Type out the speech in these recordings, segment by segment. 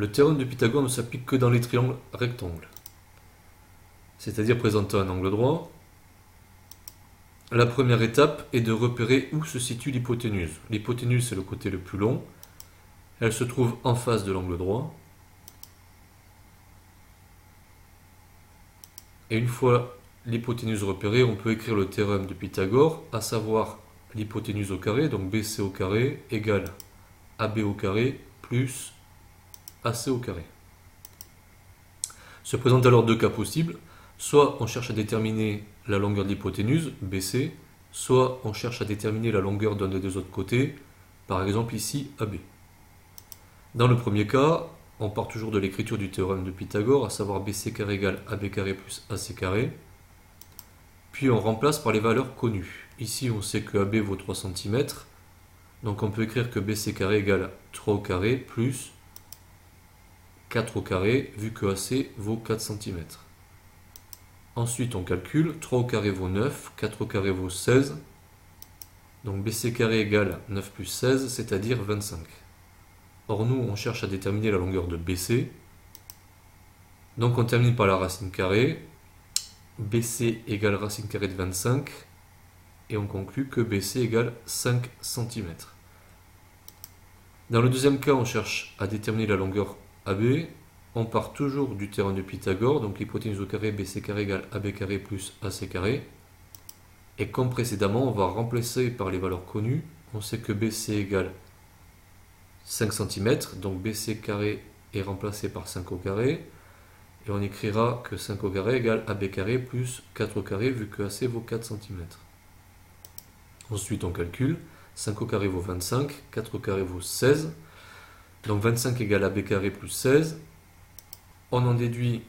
Le théorème de Pythagore ne s'applique que dans les triangles rectangles, c'est-à-dire présentant un angle droit. La première étape est de repérer où se situe l'hypoténuse. L'hypoténuse, c'est le côté le plus long. Elle se trouve en face de l'angle droit. Et une fois l'hypoténuse repérée, on peut écrire le théorème de Pythagore, à savoir l'hypoténuse au carré, donc BC au carré, égale AB au carré plus AC au carré. Se présentent alors deux cas possibles. Soit on cherche à déterminer la longueur de l'hypoténuse, BC, soit on cherche à déterminer la longueur d'un des deux autres côtés, par exemple ici AB. Dans le premier cas, on part toujours de l'écriture du théorème de Pythagore, à savoir BC carré égale AB carré plus AC carré. Puis on remplace par les valeurs connues. Ici on sait que AB vaut 3 cm, donc on peut écrire que BC carré égale 3 au carré plus 4 au carré, vu que AC vaut 4 cm. Ensuite on calcule, 3 au carré vaut 9, 4 au carré vaut 16, donc BC carré égale 9 plus 16, c'est-à-dire 25. Or nous on cherche à déterminer la longueur de BC, donc on termine par la racine carrée, BC égale racine carrée de 25, et on conclut que BC égale 5 cm. Dans le deuxième cas, on cherche à déterminer la longueur AB. On part toujours du théorème de Pythagore, donc l'hypoténuse au carré BC carré égale AB carré plus AC carré. Et comme précédemment, on va remplacer par les valeurs connues. On sait que BC égale 5 cm, donc BC carré est remplacé par 5 au carré. Et on écrira que 5 au carré égale AB carré plus 4 au carré, vu que AC vaut 4 cm. Ensuite, on calcule. 5 au carré vaut 25, 4 au carré vaut 16. Donc 25 égale AB carré plus 16. On en déduit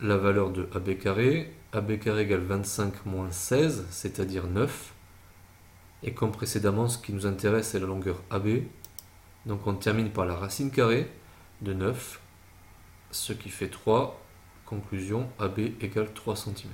la valeur de AB carré. AB carré égale 25 moins 16, c'est-à-dire 9. Et comme précédemment, ce qui nous intéresse, c'est la longueur AB. Donc on termine par la racine carrée de 9, ce qui fait 3. Conclusion, AB égale 3 cm.